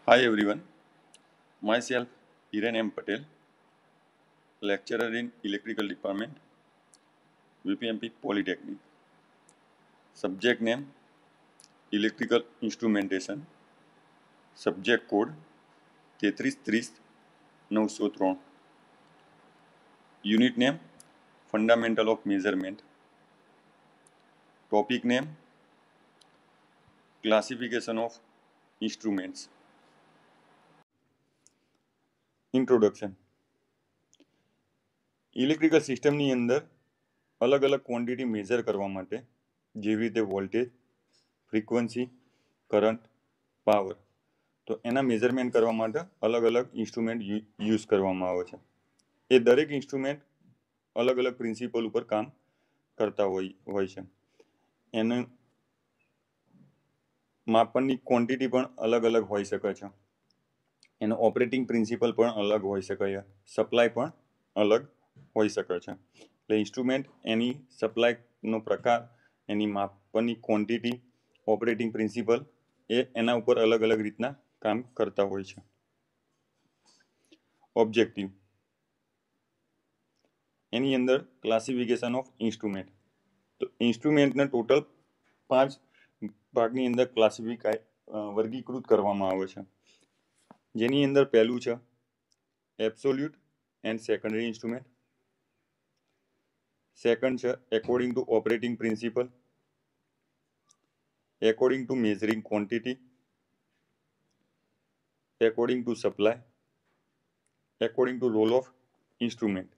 Hi everyone, myself Hiren M. Patel, lecturer in Electrical Department, VPMP Polytechnic. Subject name Electrical Instrumentation. Subject code 3330 Unit name Fundamental of Measurement. Topic name Classification of Instruments. Introduction. Electrical સિસ્ટમની અંદર અલગ અલગ quantity measure કરવા માટે જેવી રીતે voltage, frequency, current, power, તો એના મેઝરમેન્ટ કરવા માટે અલગ અલગ ઇન્સ્ટ્રુમેન્ટ યુઝ કરવામાં આવે છે. એ દરેક ઇન્સ્ટ્રુમેન્ટ અલગ અલગ પ્રિન્સિપલ ઉપર કામ કરતા હોય છે. એનું માપનની ક્વોન્ટિટી પણ અલગ અલગ હોઈ શકે છે. એનો ઓપરેટિંગ પ્રિન્સિપલ પણ અલગ હોઈ શકે છે. સપ્લાય પણ અલગ હોઈ શકે છે. એટલે ઇન્સ્ટ્રુમેન્ટ એની સપ્લાયનો પ્રકાર, એની માપનની ક્વોન્ટિટી, ઓપરેટિંગ પ્રિન્સિપલ એ એના ઉપર અલગ અલગ રીતના કામ કરતા હોય છે. ઓબ્જેક્ટિવ એની અંદર ક્લાસિફિકેશન ઓફ ઇન્સ્ટ્રુમેન્ટ. તો ઇન્સ્ટ્રુમેન્ટને ટોટલ 5 ભાગની અંદર વર્ગીકૃત કરવામાં આવે છે. જેની અંદર પહેલું છે absolute and secondary instrument. Second છે according to operating principle, according to measuring quantity, according to supply, according to role of instrument.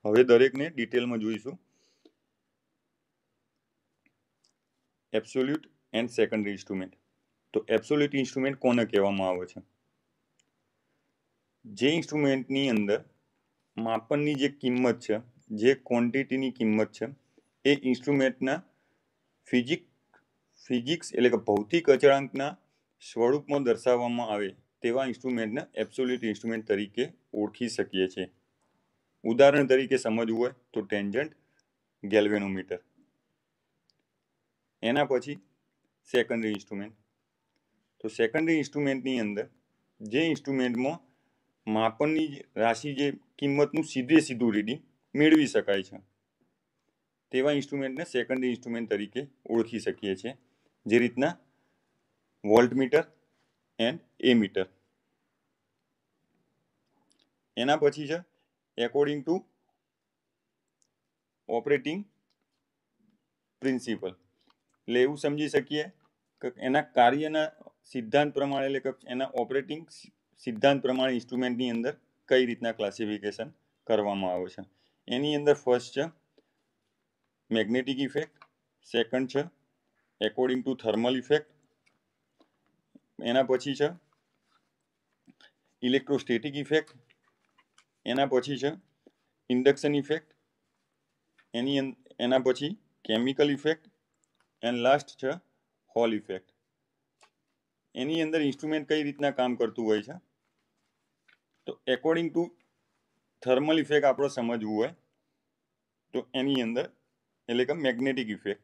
હવે દરેકને ડિટેલમાં જોઈશું. Absolute and secondary instrument. તો એબ્સોલ્યુટ ઇન્સ્ટ્રુમેન્ટ કોને કહેવામાં આવે છે? જે ઇન્સ્ટ્રુમેન્ટની અંદર માપનની જે કિંમત છે, જે ક્વોન્ટિટીની કિંમત છે, એ ઇન્સ્ટ્રુમેન્ટના ફિઝિક્સ એટલે કે ભૌતિક અચળાંકના સ્વરૂપમાં દર્શાવવામાં આવે તેવા ઇન્સ્ટ્રુમેન્ટને એબ્સોલ્યુટ ઇન્સ્ટ્રુમેન્ટ તરીકે ઓળખી શકીએ છીએ. ઉદાહરણ તરીકે સમજવું હોય તો ટેન્જન્ટ, ગેલ્વેનોમીટર. એના પછી સેકન્ડરી ઇન્સ્ટ્રુમેન્ટ. તો સેકન્ડરી ઇન્સ્ટ્રુમેન્ટની અંદર જે ઇન્સ્ટ્રુમેન્ટમાં માપનની રાશિ, જે કિંમતનું સીધું રીડિંગ મેળવી શકાય છે, તેવા ઇન્સ્ટ્રુમેન્ટને સેકન્ડરી ઇન્સ્ટ્રુમેન્ટ તરીકે ઓળખી શકીએ છીએ. જે રીતના વોલ્ટમીટર એન્ડ એમીટર. એના પછી છે એકોર્ડિંગ ટુ ઓપરેટિંગ પ્રિન્સિપલ. એટલે એવું સમજી શકીએ કે એના કાર્યના સિદ્ધાંત પ્રમાણે, એટલે કે એના ઓપરેટિંગ સિદ્ધાંત પ્રમાણે ઇન્સ્ટ્રુમેન્ટની અંદર કઈ રીતના ક્લાસિફિકેશન કરવામાં આવે છે. એની અંદર ફર્સ્ટ છે મેગ્નેટિક ઇફેક્ટ, સેકન્ડ છે એકોર્ડિંગ ટુ થર્મલ ઇફેક્ટ, એના પછી છે ઇલેક્ટ્રોસ્ટેટિક ઇફેક્ટ, એના પછી છે ઇન્ડક્શન ઇફેક્ટ, એના પછી કેમિકલ ઇફેક્ટ, એન્ડ લાસ્ટ છે હોલ ઇફેક્ટ. એની અંદર ઇન્સ્ટ્રુમેન્ટ કઈ રીતના કામ કરતું હોય છે? તો એકોર્ડિંગ ટુ થર્મલ ઇફેક્ટ આપણે સમજવું હોય તો એની અંદર એટલે કે મેગ્નેટિક ઇફેક્ટ.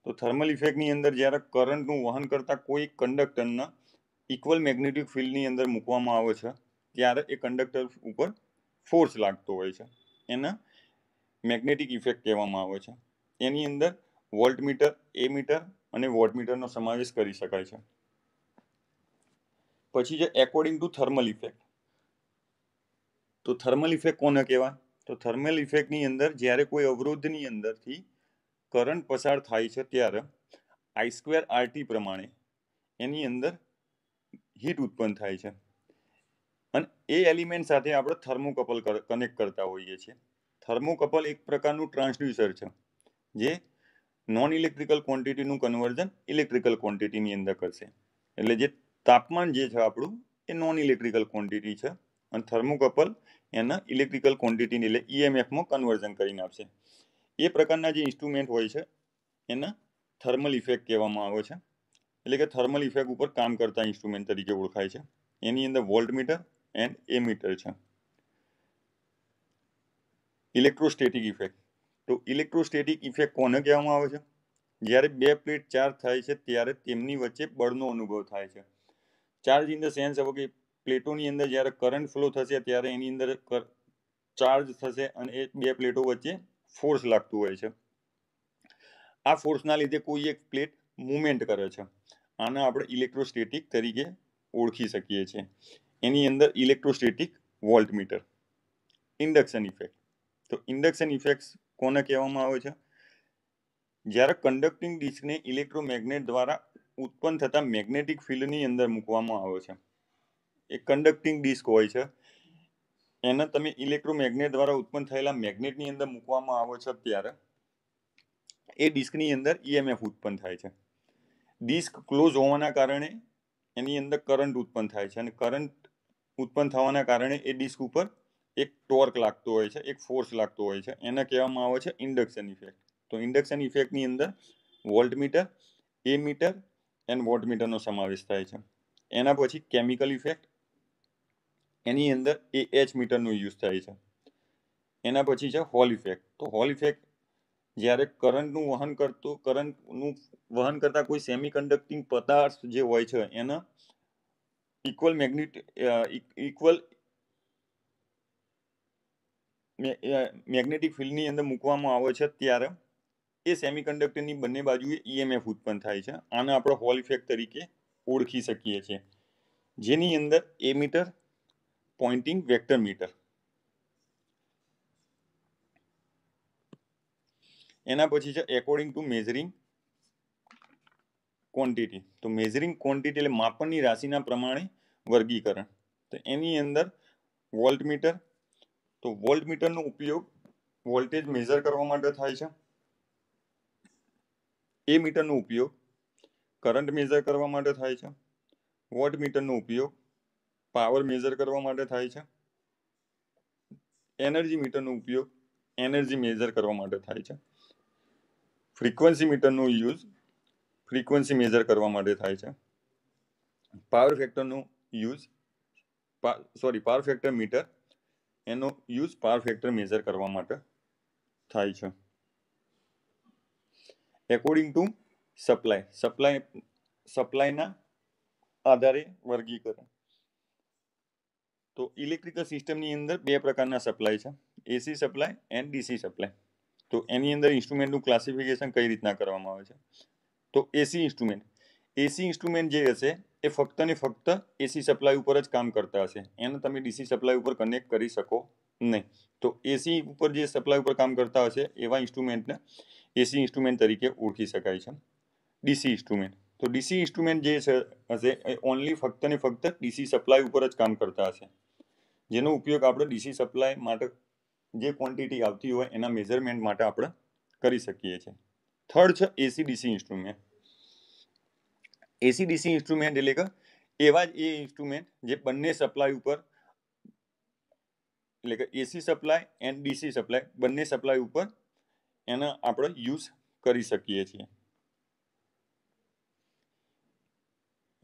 તો થર્મલ ઇફેક્ટની અંદર જ્યારે કરંટનું વહન કરતા કોઈ કંડક્ટરના ઇક્વલ મેગ્નેટિક ફિલ્ડની અંદર મૂકવામાં આવે છે, ત્યારે એ કંડક્ટર ઉપર ફોર્સ લાગતો હોય છે. એને મેગ્નેટિક ઇફેક્ટ કહેવામાં આવે છે. એની અંદર વોલ્ટમીટર, એમીટર અને વોટમીટરનો સમાવેશ કરી શકાય છે. પછી છે એકોર્ડિંગ ટુ થર્મલ ઇફેક્ટ. તો થર્મલ ઇફેક્ટ કોને કહેવાય? તો થર્મલ ઇફેક્ટની અંદર જ્યારે કોઈ અવરોધની અંદરથી કરંટ પસાર થાય છે, ત્યારે I²RT પ્રમાણે એની અંદર હીટ ઉત્પન્ન થાય છે. અને એ એલિમેન્ટ સાથે આપણે થર્મોકપલ કનેક્ટ કરતા હોઈએ છીએ. થર્મોકપલ એક પ્રકારનું ટ્રાન્સડ્યુસર છે, જે નોન ઇલેક્ટ્રિકલ ક્વોન્ટિટીનું કન્વર્ઝન ઇલેક્ટ્રિકલ ક્વોન્ટિટીની અંદર કરશે. એટલે જે તાપમાન જે છે આપણું, એ નોન ઇલેક્ટ્રિકલ ક્વોન્ટિટી છે, અને થર્મોકપલ એના ઇલેક્ટ્રિકલ ક્વોન્ટિટીને એટલે EMFમાં કન્વર્ઝન કરીને આપશે. એ પ્રકારના જે ઇન્સ્ટ્રુમેન્ટ હોય છે એને થર્મલ ઇફેક્ટ કહેવામાં આવે છે. એટલે કે થર્મલ ઇફેક્ટ ઉપર કામ કરતા ઇન્સ્ટ્રુમેન્ટ તરીકે ઓળખાય છે. એની અંદર વોલ્ટમીટર એન્ડ એમીટર છે. Electrostatic effect. તો ઇલેક્ટ્રોસ્ટેટિક ઇફેક્ટ કોને કહેવામાં આવે છે? જ્યારે બે પ્લેટ ચાર્જ થાય છે ત્યારે તેમની વચ્ચે બળનો અનુભવ થાય છે. ચાર્જ ઇન ધ સેન્સ હવે કે પ્લેટોની અંદર જ્યારે કરંટ ફ્લો થશે ત્યારે એની અંદર ચાર્જ થશે અને એ બે પ્લેટો વચ્ચે ફોર્સ લાગતું હોય છે. આ ફોર્સના લીધે કોઈ એક પ્લેટ મુવમેન્ટ કરે છે. આને આપણે ઇલેક્ટ્રોસ્ટેટિક તરીકે ઓળખી શકીએ છીએ. એની અંદર ઇલેક્ટ્રોસ્ટેટિક વોલ્ટમીટર. Induction effect. તો ઇન્ડક્શન ઇફેક્ટ કોને કહેવામાં આવે છે? જ્યારે કન્ડક્ટિંગ ડિસ્કને ઇલેક્ટ્રોમેગ્નેટ દ્વારા ઉત્પન્ન થતા મેગ્નેટિક ફિલ્ડની અંદર મૂકવામાં આવે છે. એ કન્ડક્ટિંગ ડિસ્ક હોય છે, એને તમે ઇલેક્ટ્રોમેગ્નેટ દ્વારા ઉત્પન્ન થયેલા મેગ્નેટની અંદર મૂકવામાં આવે છે ત્યારે એ ડિસ્કની અંદર ઈએમએફ ઉત્પન્ન થાય છે. ડિસ્ક ક્લોઝ હોવાના કારણે એની અંદર કરંટ ઉત્પન્ન થાય છે અને કરંટ ઉત્પન્ન થવાના કારણે એ ડિસ્ક ઉપર એક ટોર્ક લાગતો હોય છે, એક ફોર્સ લાગતો હોય છે. એને કહેવામાં આવે છે ઇન્ડક્શન ઇફેક્ટ. તો ઇન્ડક્શન ઇફેક્ટની અંદર વોલ્ટમીટર, એમીટર એન્ડ વોટમીટરનો સમાવેશ થાય છે. એના પછી કેમિકલ ઇફેક્ટ. એની અંદર એચ મીટરનો યુઝ થાય છે. એના પછી છે હોલ ઇફેક્ટ. તો હોલ ઇફેક્ટ જ્યારે કરંટનું વહન કરતા કોઈ સેમી કન્ડક્ટિંગ પદાર્થ જે હોય છે એના ઇક્વલ મેગ્નેટિક ફિલ્ડની અંદર મૂકવામાં આવે છે ત્યારે એ સેમી કન્ડક્ટરની બંને બાજુએ ઈએમએફ ઉત્પન્ન થાય છે. આને આપણે હોલ ઇફેક્ટ તરીકે ઓળખી શકીએ છીએ. જેની અંદર એમીટર, પોઇન્ટિંગ વેક્ટર મીટર. એના પછી છે એકોર્ડિંગ ટુ મેઝરિંગ ક્વોન્ટિટી. તો મેઝરિંગ ક્વોન્ટિટી એટલે માપનની રાશિના પ્રમાણે વર્ગીકરણ. તો એની અંદર વોલ્ટમીટર. તો વોલ્ટમીટરનો ઉપયોગ વોલ્ટેજ મેઝર કરવા માટે થાય છે. એ મીટરનો ઉપયોગ કરંટ મેઝર કરવા માટે થાય છે. વોટમીટરનો ઉપયોગ પાવર મેઝર કરવા માટે થાય છે. એનર્જી મીટરનો ઉપયોગ એનર્જી મેઝર કરવા માટે થાય છે. ફ્રીક્વન્સી મીટરનો યુઝ ફ્રીક્વન્સી મેઝર કરવા માટે થાય છે. પાવર ફેક્ટરનો યુઝ પાવર ફેક્ટર મીટર એનો યુઝ પાવર ફેક્ટર મેઝર કરવા માટે થાય છે. એકોર્ડિંગ ટુ સપ્લાયના આધારે વર્ગીકરણ. તો ઇલેક્ટ્રિકલ સિસ્ટમની અંદર બે પ્રકારના સપ્લાય છે, AC supply and DC supply. તો એની અંદર ઇન્સ્ટ્રુમેન્ટનું ક્લાસિફિકેશન કઈ રીતના કરવામાં આવે છે? તો એસી ઇન્સ્ટ્રુમેન્ટ જે હશે એ ફક્ત ને ફક્ત એસી સપ્લાય ઉપર જ કામ કરતા હશે. એને તમે ડીસી સપ્લાય ઉપર કનેક્ટ કરી શકો નહીં. તો એસી ઉપર જે સપ્લાય ઉપર કામ કરતા હશે એવા ઇન્સ્ટ્રુમેન્ટને એસી ઇન્સ્ટ્રુમેન્ટ તરીકે ઓળખી શકાય છે. DC instrument. તો ડીસી ઇન્સ્ટ્રુમેન્ટ જે હશે એ ઓનલી ફક્ત ને ફક્ત ડીસી સપ્લાય ઉપર જ કામ કરતા હશે, જેનો ઉપયોગ આપણે ડીસી સપ્લાય માટે જે ક્વોન્ટિટી આવતી હોય એના મેઝરમેન્ટ માટે આપણે કરી શકીએ છીએ. થર્ડ છે એસી ડીસી ઇન્સ્ટ્રુમેન્ટ. એસી ડીસી ઇન્સ્ટ્રુમેન્ટ એટલે કે એવા જ એ ઇન્સ્ટ્રુમેન્ટ જે બંને સપ્લાય ઉપર એટલે કે AC supply and DC supply બંને સપ્લાય ઉપર એનો આપણે યુઝ કરી શકીએ છીએ.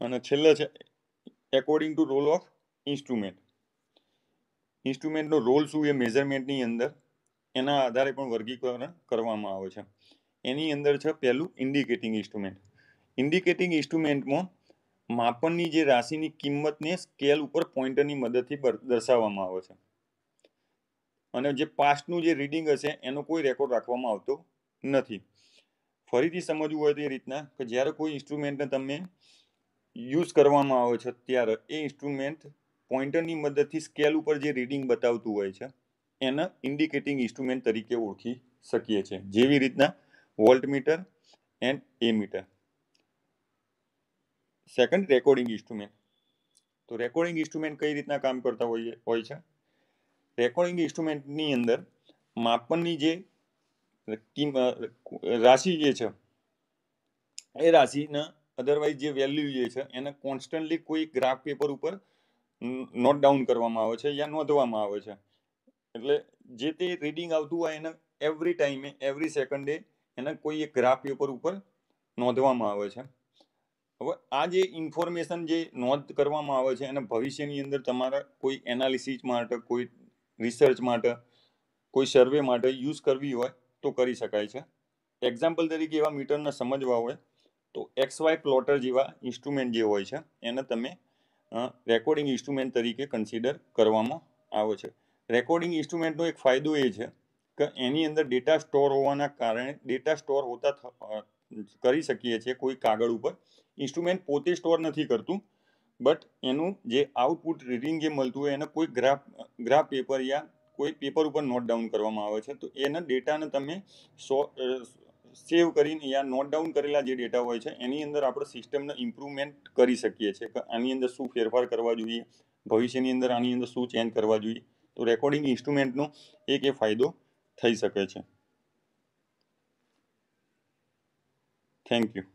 અને છેલ્લે છે according to role of instrument. ઇન્સ્ટ્રુમેન્ટનો રોલ શું એ મેઝરમેન્ટની અંદર એના આધારે પણ વર્ગીકરણ કરવામાં આવે છે. એની અંદર છે પહેલું ઇન્ડિકેટિંગ ઇન્સ્ટ્રુમેન્ટ. ઇન્ડિકેટિંગ ઇન્સ્ટ્રુમેન્ટમાં માપનની જે રાશિની કિંમતને સ્કેલ ઉપર પોઇન્ટરની મદદથી દર્શાવવામાં આવે છે. અને જે પાસ્ટનું જે રીડિંગ હશે એનો કોઈ રેકોર્ડ રાખવામાં આવતો નથી. ફરીથી સમજવું હોય તો એ રીતના કે જ્યારે કોઈ ઇન્સ્ટ્રુમેન્ટને તમે યુઝ કરવામાં આવે છે ત્યારે એ ઇન્સ્ટ્રુમેન્ટ પોઇન્ટરની મદદથી સ્કેલ ઉપર જે રીડિંગ બતાવતું હોય છે એને ઇન્ડિકેટિંગ ઇન્સ્ટ્રુમેન્ટ તરીકે ઓળખી શકીએ છીએ. જેવી રીતના voltmeter and ammeter. Second recording instrument. તો રેકોર્ડિંગ ઇન્સ્ટ્રુમેન્ટ કઈ રીતના કામ કરતા હોય છે? રેકોર્ડિંગ ઇન્સ્ટ્રુમેન્ટની અંદર માપનની જે રાશિ જે છે એ રાશિના અધરવાઇઝ જે વેલ્યુ જે છે એને કોન્સ્ટન્ટલી કોઈ ગ્રાફ પેપર ઉપર નોટ ડાઉન કરવામાં આવે છે યા નોંધવામાં આવે છે. એટલે જે તે રીડિંગ આવતું હોય એને એવરી ટાઈમે એવરી સેકન્ડે એને કોઈ એક ગ્રાફ પેપર ઉપર નોંધવામાં આવે છે. હવે આ જે ઇન્ફોર્મેશન જે નોંધ કરવામાં આવે છે એને ભવિષ્યની અંદર તમારા કોઈ એનાલિસિસ માટે, કોઈ રિસર્ચ માટે, કોઈ સર્વે માટે યુઝ કરવી હોય તો કરી શકાય છે. એક્ઝામ્પલ તરીકે એવા મીટરને સમજવા હોય તો XY પ્લોટર જેવા ઇન્સ્ટ્રુમેન્ટ જે હોય છે એને તમે રેકોર્ડિંગ ઇન્સ્ટ્રુમેન્ટ તરીકે કન્સિડર કરવામાં આવે છે. રેકોર્ડિંગ ઇન્સ્ટ્રુમેન્ટનો એક ફાયદો એ છે કે એની અંદર ડેટા સ્ટોર હોવાના કારણે ડેટા સ્ટોર કરી શકીએ છીએ કોઈ કાગળ ઉપર. ઇન્સ્ટ્રુમેન્ટ પોતે સ્ટોર નથી કરતું, બટ એનું જે આઉટપુટ રીડિંગ જે મળતું હોય એને કોઈ ગ્રાફ પેપર યા કોઈ પેપર ઉપર નોટ ડાઉન કરવામાં આવે છે. તો એના ડેટાને તમે સેવ કરીને યા નોટ ડાઉન કરેલા જે ડેટા હોય છે એની અંદર આપણે સિસ્ટમને ઇમ્પ્રુવમેન્ટ કરી શકીએ છીએ કે આની અંદર શું ફેરફાર કરવા જોઈએ, ભવિષ્યની અંદર આની અંદર શું ચેન્જ કરવા જોઈએ. તો રેકોર્ડિંગ ઇન્સ્ટ્રુમેન્ટનો એક એ ફાયદો થઈ શકે છે. Thank you.